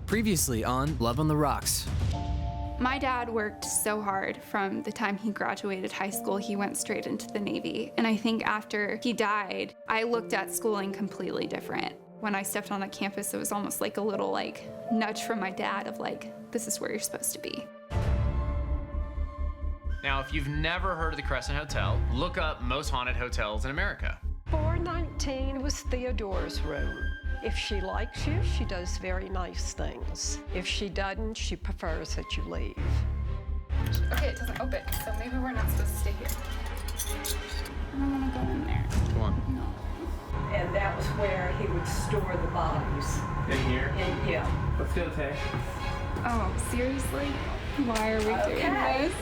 Previously on Love on the Rocks. My dad worked so hard from the time he graduated high school. He went straight into the Navy. And I think after he died, I looked at schooling completely different. When I stepped on that campus, it was almost like a little nudge from my dad of this is where you're supposed to be. Now, if you've never heard of the Crescent Hotel, look up most haunted hotels in America. 419 was Theodore's room. If she likes you, she does very nice things. If she doesn't, she prefers that you leave. Okay, it doesn't open, so maybe we're not supposed to stay here. I don't want to go in there. Come on. No. And that was where he would store the bodies. In here? Yeah. Let's go, Tay. Oh, seriously? Why are we doing this?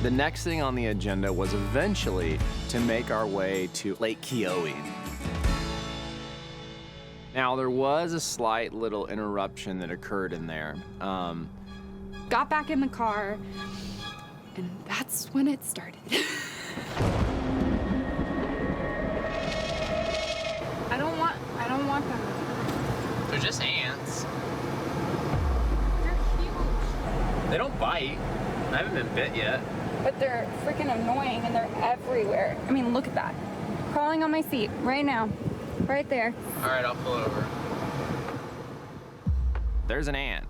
The next thing on the agenda was eventually to make our way to Lake Keowee. Now, there was a slight little interruption that occurred in there. Got back in the car, and that's when it started. I don't want them. They're just ants. They're huge. They don't bite. I haven't been bit yet. But they're freaking annoying, and they're everywhere. I mean, look at that. Crawling on my seat right now. Right there. All right, I'll pull over. There's an ant.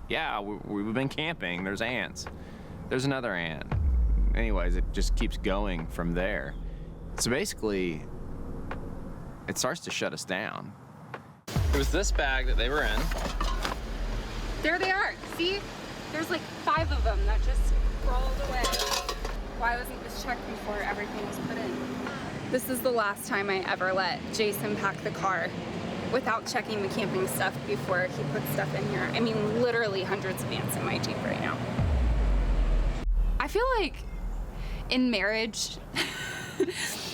Yeah, we've been camping. There's ants. There's another ant. Anyways, it just keeps going from there. So basically, it starts to shut us down. It was this bag that they were in. There they are. See? There's 5 of them that just crawled away. Why wasn't this checked before everything was put in? This is the last time I ever let Jason pack the car without checking the camping stuff before he put stuff in here. I mean, literally hundreds of ants in my Jeep right now. I feel like in marriage,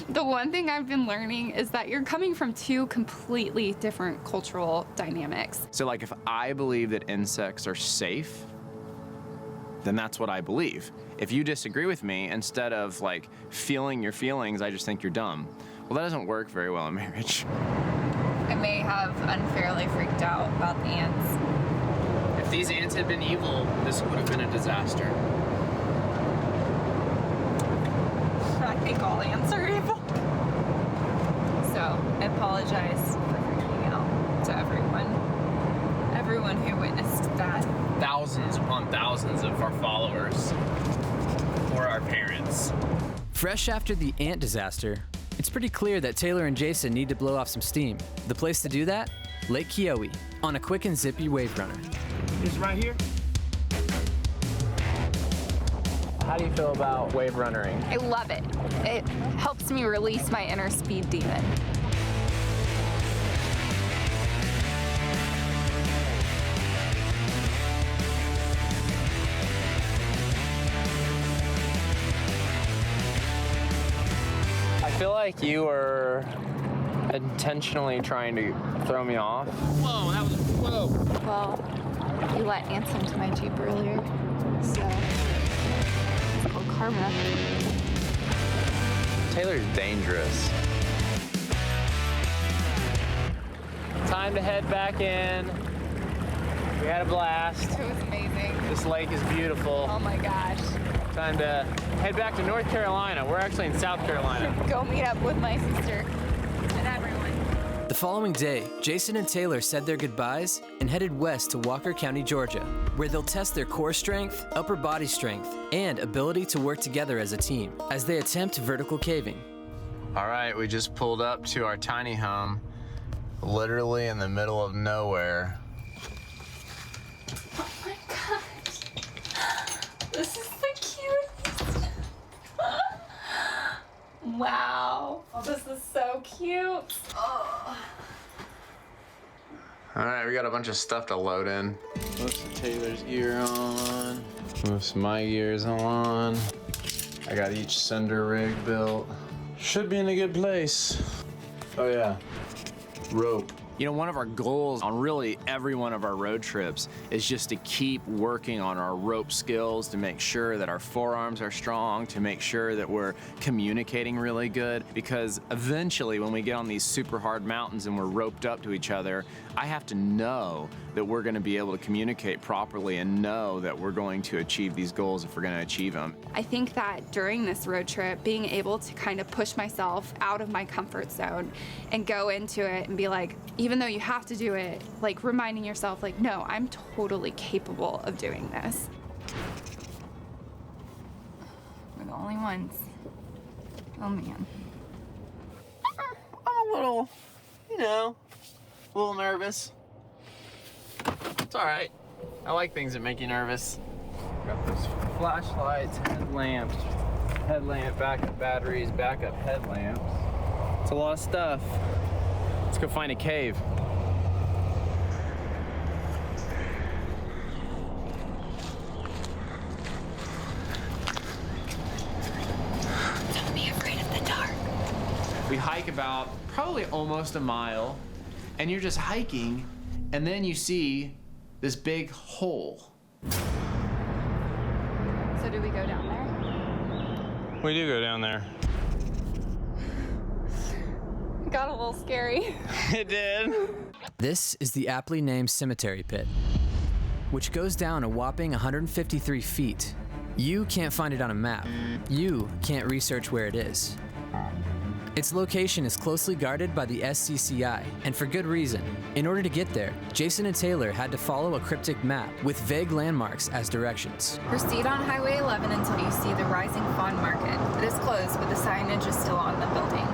the one thing I've been learning is that you're coming from 2 completely different cultural dynamics. So if I believe that insects are safe, then that's what I believe. If you disagree with me, instead of feeling your feelings, I just think you're dumb. Well, that doesn't work very well in marriage. I may have unfairly freaked out about the ants. If these ants had been evil, this would have been a disaster. I think all ants are evil. So, I apologize for freaking out to everyone who witnessed that. Thousands upon thousands of our followers or our parents. Fresh after the ant disaster, it's pretty clear that Tayler and Jason need to blow off some steam. The place to do that? Lake Keowee, on a quick and zippy wave runner. It's right here. How do you feel about wave runnering? I love it. It helps me release my inner speed demon. I feel like you were intentionally trying to throw me off. Whoa, that was, whoa. Well, you let ants into my Jeep earlier, so it's called karma. Taylor's dangerous. Time to head back in. We had a blast. It was amazing. This lake is beautiful. Oh my gosh. Time to head back to North Carolina. We're actually in South Carolina. Go meet up with my sister and everyone. The following day, Jason and Tayler said their goodbyes and headed west to Walker County, Georgia, where they'll test their core strength, upper body strength, and ability to work together as a team as they attempt vertical caving. All right, we just pulled up to our tiny home, literally in the middle of nowhere. Oh my gosh. This is the cutest. Wow. Oh, this is so cute. Oh. All right, we got a bunch of stuff to load in. Most of Taylor's gear on. Most of my gear's on. I got each cinder rig built. Should be in a good place. Oh yeah, rope. You know, one of our goals on really every one of our road trips is just to keep working on our rope skills, to make sure that our forearms are strong, to make sure that we're communicating really good, because eventually when we get on these super hard mountains and we're roped up to each other, I have to know that we're going to be able to communicate properly and know that we're going to achieve these goals if we're going to achieve them. I think that during this road trip, being able to kind of push myself out of my comfort zone and go into it and be like, even though you have to do it, like reminding yourself, like, no, I'm totally capable of doing this. We're the only ones. Oh man. I'm a little, a little nervous. It's all right. I like things that make you nervous. Got those flashlights, headlamps, headlamp, backup batteries, backup headlamps. It's a lot of stuff. Let's go find a cave. Don't be afraid of the dark. We hike about probably almost a mile, and you're just hiking, and then you see this big hole. So do we go down there? We do go down there. It got a little scary. It did. This is the aptly named cemetery pit, which goes down a whopping 153 feet. You can't find it on a map. You can't research where it is. Its location is closely guarded by the SCCI, and for good reason. In order to get there, Jason and Tayler had to follow a cryptic map with vague landmarks as directions. Proceed on Highway 11 until you see the Rising Fawn Market. It is closed, but the signage is still on the building.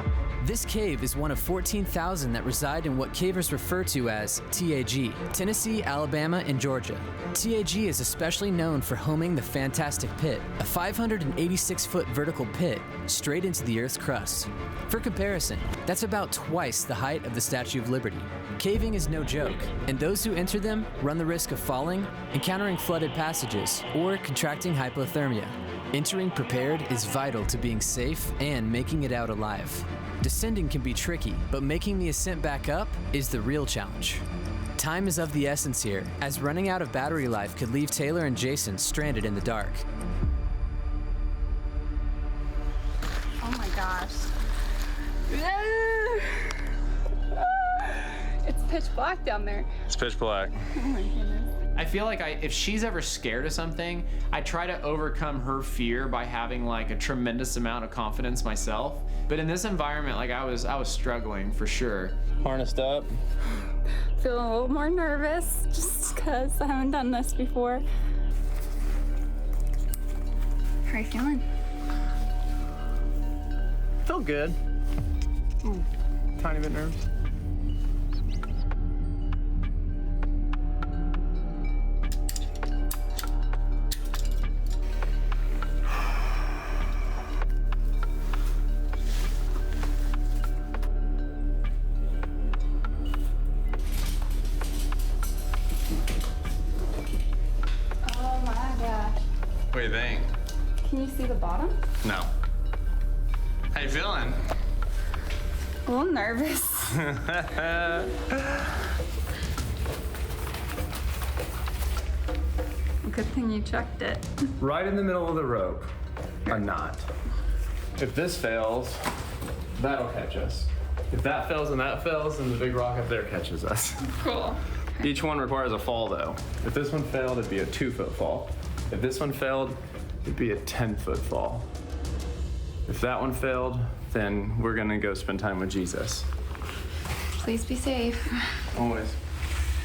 This cave is one of 14,000 that reside in what cavers refer to as TAG, Tennessee, Alabama, and Georgia. TAG is especially known for homing the Fantastic Pit, a 586-foot vertical pit straight into the Earth's crust. For comparison, that's about twice the height of the Statue of Liberty. Caving is no joke, and those who enter them run the risk of falling, encountering flooded passages, or contracting hypothermia. Entering prepared is vital to being safe and making it out alive. Descending can be tricky, but making the ascent back up is the real challenge. Time is of the essence here, as running out of battery life could leave Tayler and Jason stranded in the dark. Oh my gosh. It's pitch black down there. It's pitch black. Oh my goodness. I feel like if she's ever scared of something, I try to overcome her fear by having like a tremendous amount of confidence myself. But in this environment, like I was struggling for sure. Harnessed up. Feeling a little more nervous just because I haven't done this before. How are you feeling? Feel good. Tiny bit nervous. What do you think? Can you see the bottom? No. How you feeling? A little nervous. Good thing you checked it. Right in the middle of the rope, a knot. If this fails, that'll catch us. If that fails and that fails, then the big rock up there catches us. Cool. Each one requires a fall though. If this one failed, it'd be a 2-foot fall. If this one failed, it'd be a 10-foot fall. If that one failed, then we're gonna go spend time with Jesus. Please be safe. Always.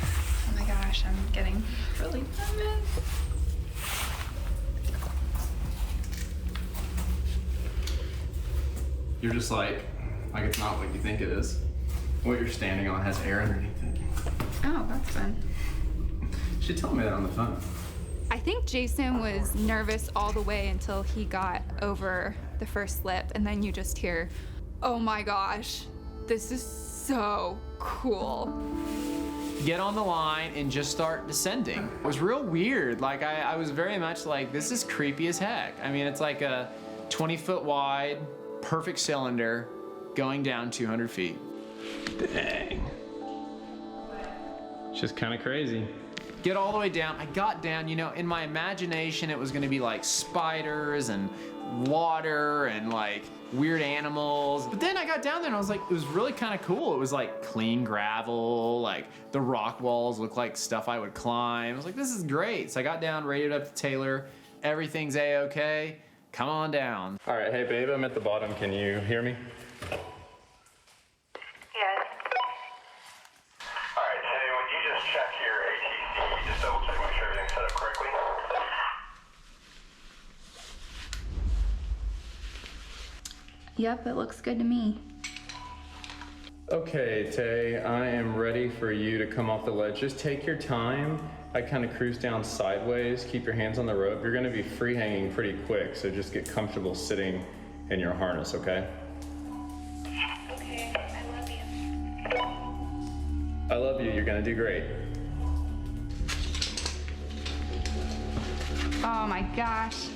Oh my gosh, I'm getting really nervous. You're just like it's not what you think it is. What you're standing on has air underneath it. Oh, that's fun. She told me that on the phone. I think Jason was nervous all the way until he got over the first slip, and then you just hear, oh my gosh, this is so cool. Get on the line and just start descending. It was real weird. Like I was very much like, this is creepy as heck. I mean, it's like a 20-foot wide, perfect cylinder going down 200 feet. Dang. It's just kind of crazy. Get all the way down. I got down, you know, in my imagination, it was gonna be like spiders and water and like weird animals. But then I got down there and I was like, it was really kind of cool. It was like clean gravel, like the rock walls looked like stuff I would climb. I was like, this is great. So I got down, rated up to Tayler. Everything's A-okay. Come on down. All right, hey babe, I'm at the bottom. Can you hear me? Yes. All right, hey, when you just check your ATC, just double check, make sure everything's set up correctly. Yep, it looks good to me. Okay, Tay, I am ready for you to come off the ledge. Just take your time. I kind of cruise down sideways. Keep your hands on the rope. You're going to be free hanging pretty quick, so just get comfortable sitting in your harness, okay? Okay, I love you. I love you. You're going to do great. Oh my gosh.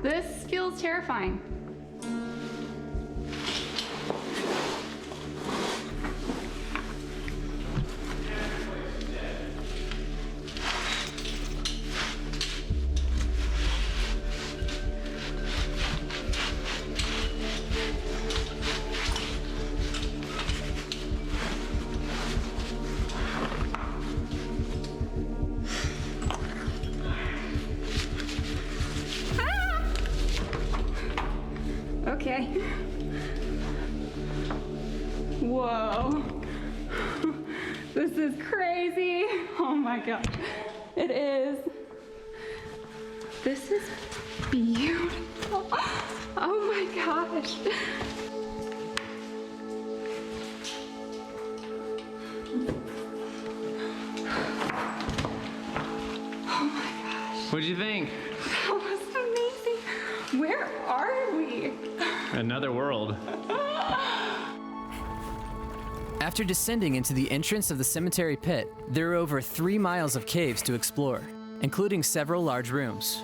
This feels terrifying. Okay. Whoa. This is crazy. Oh my God. It is. This is beautiful. Oh my gosh. Oh my gosh. What'd you think? That was amazing. Where are we? Another world. After descending into the entrance of the cemetery pit, there are over 3 miles of caves to explore, including several large rooms.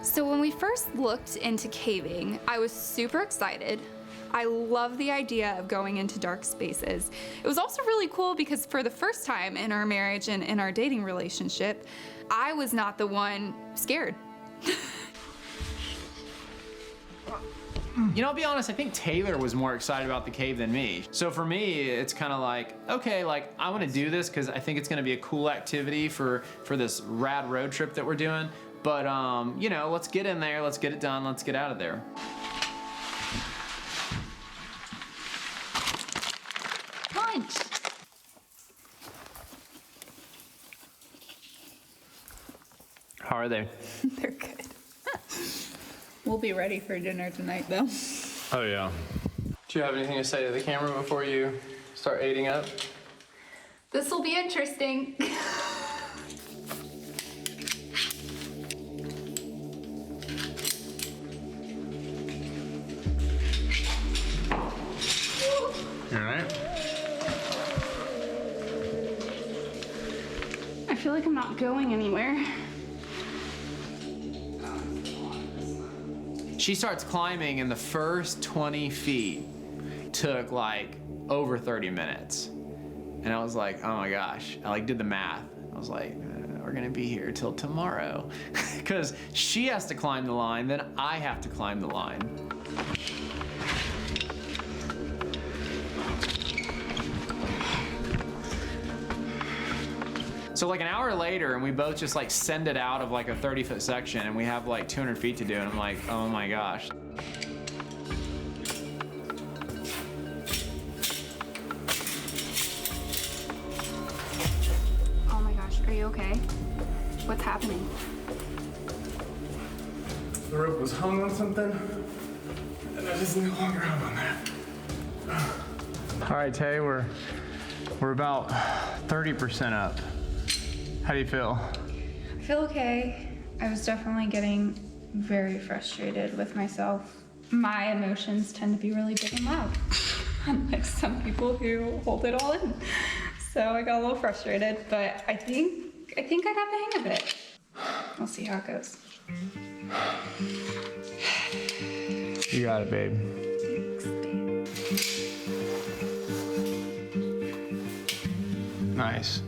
So when we first looked into caving, I was super excited. I love the idea of going into dark spaces. It was also really cool because for the first time in our marriage and in our dating relationship, I was not the one scared. You know, I'll be honest, I think Tayler was more excited about the cave than me. So for me, it's kind of like, okay, like I want to do this because I think it's going to be a cool activity for this rad road trip that we're doing. But, you know, let's get in there, let's get it done, let's get out of there. Punch! How are they? They're good. We'll be ready for dinner tonight, though. Oh, yeah. Do you have anything to say to the camera before you start aiding up? This will be interesting. All right. I feel like I'm not going anywhere. She starts climbing and the first 20 feet took like over 30 minutes. And I was like, oh my gosh. I like did the math. I was like, we're gonna be here till tomorrow. Because she has to climb the line, then I have to climb the line. So like an hour later, and we both just like send it out of like a 30-foot section, and we have like 200 feet to do, and I'm like, oh my gosh. Oh my gosh, are you okay? What's happening? The rope was hung on something, and it is no longer hung on that. All right, Tay, we're about 30% up. How do you feel? I feel okay. I was definitely getting very frustrated with myself. My emotions tend to be really big and loud, unlike some people who hold it all in. So I got a little frustrated, but I think I got the hang of it. We'll see how it goes. You got it, babe. Thanks, babe. Nice.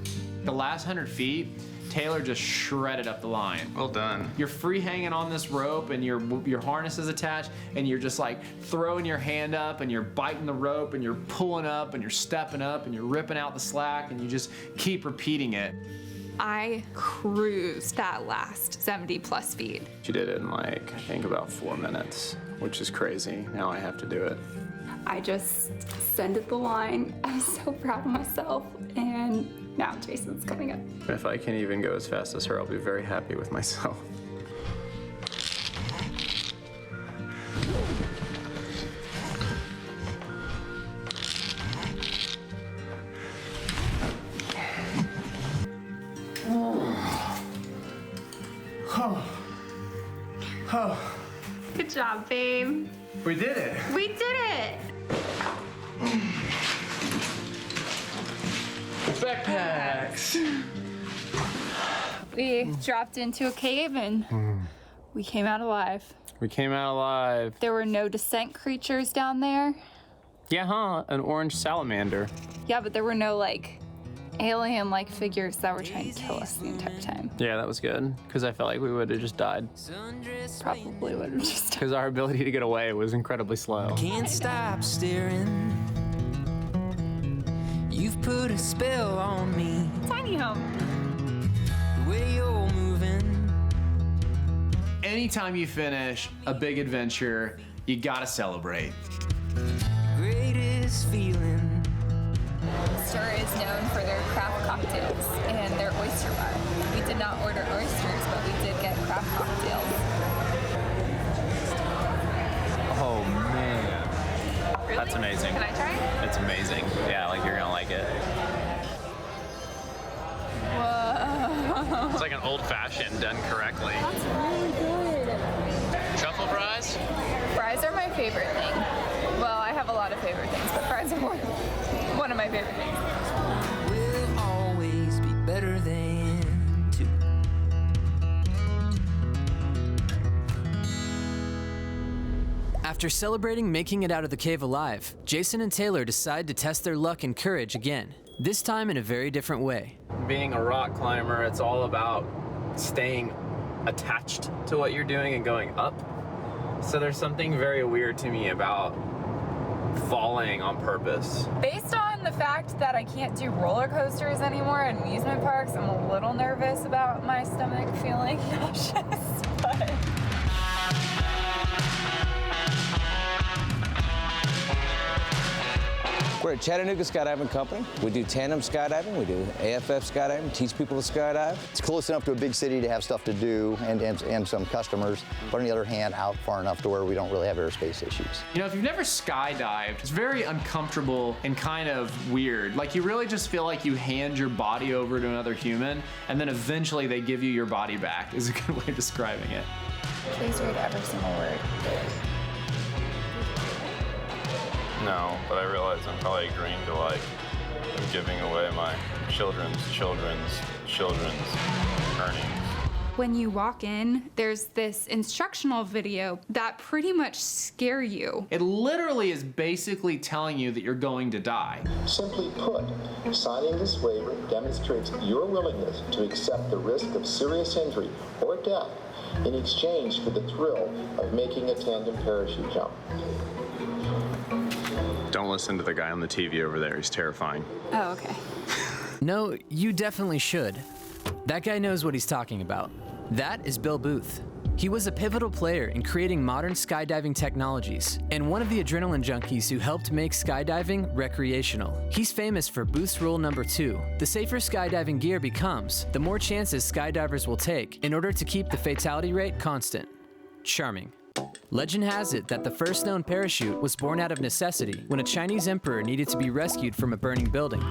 The last 100 feet, Tayler just shredded up the line. Well done. You're free hanging on this rope and your harness is attached and you're just like throwing your hand up and you're biting the rope and you're pulling up and you're stepping up and you're ripping out the slack and you just keep repeating it. I cruised that last 70 plus feet. She did it in like, I think about 4 minutes, which is crazy. Now I have to do it. I just ascended the line. I was so proud of myself, and now Jason's coming up. If I can even go as fast as her, I'll be very happy with myself. Good job, babe. We did it. We did it. Backpacks. We dropped into a cave and we came out alive. We came out alive. There were no descent creatures down there. Yeah, huh? An orange salamander. Yeah, but there were no like alien-like figures that were trying to kill us the entire time. Yeah, that was good, because I felt like we would have just died. Probably would have just. Because our ability to get away was incredibly slow. Can't stop staring. You've put a spell on me. Tiny home. The way you're moving. Anytime you finish a big adventure, you gotta celebrate. Greatest feeling. The store is known for their craft cocktails and their oyster bar. We did not order oysters, but we did get craft cocktails. Oh, man. Really? That's amazing. Can I try? It's amazing. Yeah, like you're gonna like it. Whoa. It's like an old-fashioned done correctly. That's really good. Truffle fries? Fries are my favorite thing. Well, I have a lot of favorite things, but fries are one of my favorite things. Will always be better than two. After celebrating making it out of the cave alive, Jason and Tayler decide to test their luck and courage again, this time in a very different way. Being a rock climber, it's all about staying attached to what you're doing and going up. So there's something very weird to me about falling on purpose. Based on the fact that I can't do roller coasters anymore at amusement parks, I'm a little nervous about my stomach feeling nauseous, but... We're at Chattanooga Skydiving Company. We do tandem skydiving, we do AFF skydiving, teach people to skydive. It's close enough to a big city to have stuff to do and some customers, but on the other hand, out far enough to where we don't really have airspace issues. You know, if you've never skydived, it's very uncomfortable and kind of weird. Like, you really just feel like you hand your body over to another human, and then eventually they give you your body back, is a good way of describing it. Please read every single word. No, but I realize I'm probably agreeing to like giving away my children's earnings. When you walk in, there's this instructional video that pretty much scare you. It literally is basically telling you that you're going to die. Simply put, signing this waiver demonstrates your willingness to accept the risk of serious injury or death in exchange for the thrill of making a tandem parachute jump. Don't listen to the guy on the TV over there. He's terrifying. Oh, okay. No, you definitely should. That guy knows what he's talking about. That is Bill Booth. He was a pivotal player in creating modern skydiving technologies and one of the adrenaline junkies who helped make skydiving recreational. He's famous for Booth's rule number 2. The safer skydiving gear becomes, the more chances skydivers will take in order to keep the fatality rate constant. Charming. Legend has it that the first known parachute was born out of necessity when a Chinese emperor needed to be rescued from a burning building.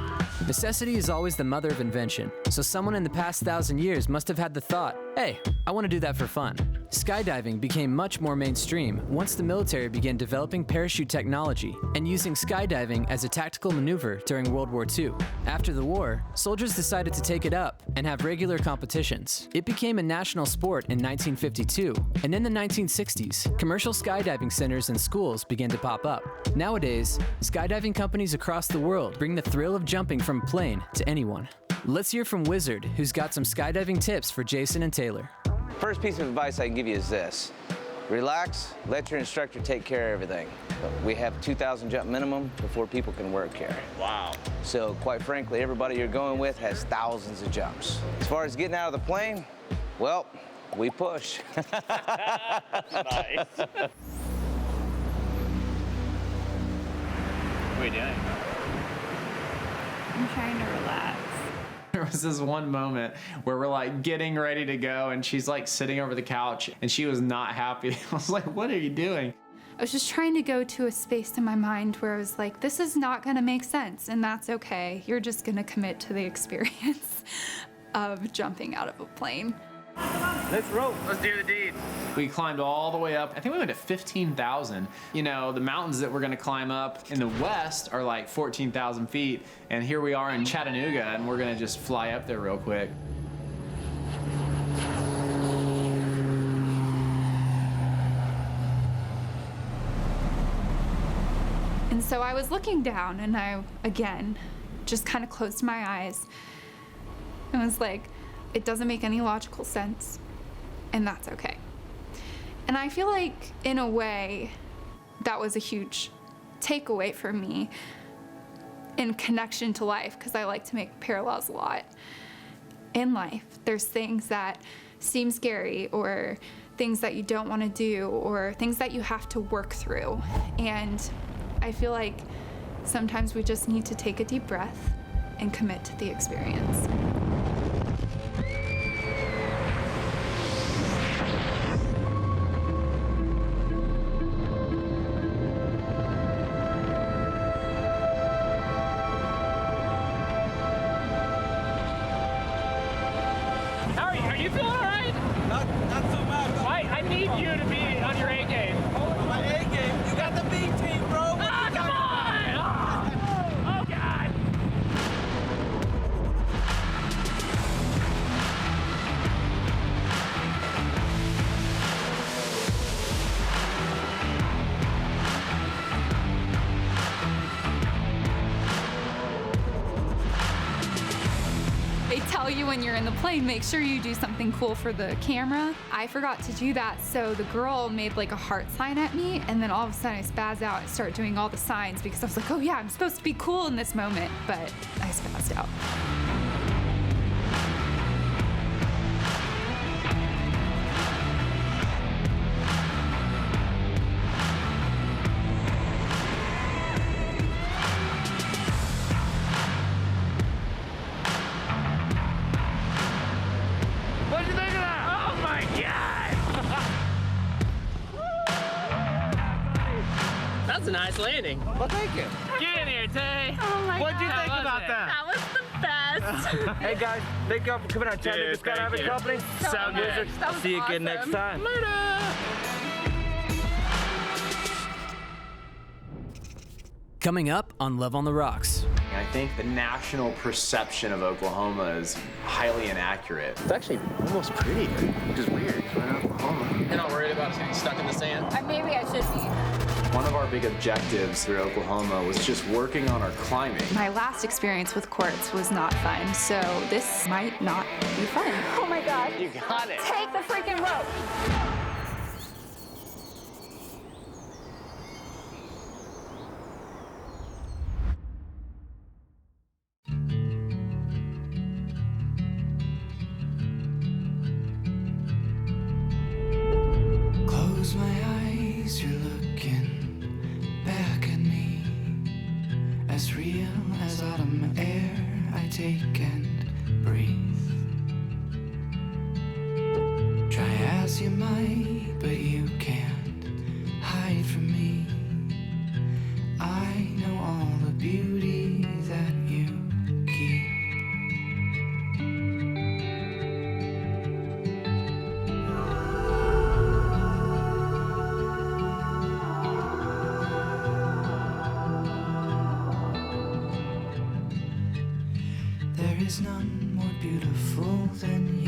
Necessity is always the mother of invention, so someone in the past 1,000 years must have had the thought, hey, I want to do that for fun. Skydiving became much more mainstream once the military began developing parachute technology and using skydiving as a tactical maneuver during World War II. After the war, soldiers decided to take it up and have regular competitions. It became a national sport in 1952, and in the 1960s, commercial skydiving centers and schools began to pop up. Nowadays, skydiving companies across the world bring the thrill of jumping from a plane to anyone. Let's hear from Wizard, who's got some skydiving tips for Jason and Tayler. First piece of advice I can give you is this. Relax, let your instructor take care of everything. We have 2,000 jump minimum before people can work here. Wow. So quite frankly, everybody you're going with has thousands of jumps. As far as getting out of the plane, well, we push. Nice. What are we doing? I'm trying to relax. There was this one moment where we're like getting ready to go and she's like sitting over the couch and she was not happy. I was like, what are you doing? I was just trying to go to a space in my mind where I was like, this is not gonna make sense, and that's okay. You're just gonna commit to the experience of jumping out of a plane. Let's roll. Let's do the deed. We climbed all the way up. I think we went to 15,000. You know, the mountains that we're gonna climb up in the west are like 14,000 feet. And here we are in Chattanooga and we're gonna just fly up there real quick. And so I was looking down and I, again, just kind of closed my eyes. And was like, it doesn't make any logical sense, and that's okay. And I feel like, in a way, that was a huge takeaway for me in connection to life, because I like to make parallels a lot. In life, there's things that seem scary, or things that you don't want to do, or things that you have to work through. And I feel like sometimes we just need to take a deep breath and commit to the experience. Are you feeling all right? Not so bad. Why? I need you to be on your A game. My A game? You got the B team, bro. Ah, come on! Oh, God! They tell you when you're in the plane, make sure you do something cool for the camera. I forgot to do that, so the girl made like a heart sign at me, and then all of a sudden I spazzed out and started doing all the signs because I was like, oh yeah, I'm supposed to be cool in this moment, but I spazzed out. What'd you think of that? Oh, my God! That's a nice landing. Well, thank you. Get in here, Tay. Oh my What'd you God. think about that? That was the best. Hey guys, thank y'all for coming out. Chattanooga Dude, thank Skydiving you. Company. Sound good. That was See you again awesome. next time. Later! Coming up on Love on the Rocks. I think the national perception of Oklahoma is highly inaccurate. It's actually almost pretty, which is weird. We're in Oklahoma. You're not worried about us getting stuck in the sand? Maybe I should be. One of our big objectives through Oklahoma was just working on our climbing. My last experience with quartz was not fun, so this might not be fun. Oh my God. You got it. Take the freaking rope. Close my eyes, you're looking back at me. As real as autumn air, I take and breathe. Try as you might, but you can't hide from me. I know all the beauty that you keep. is none more beautiful than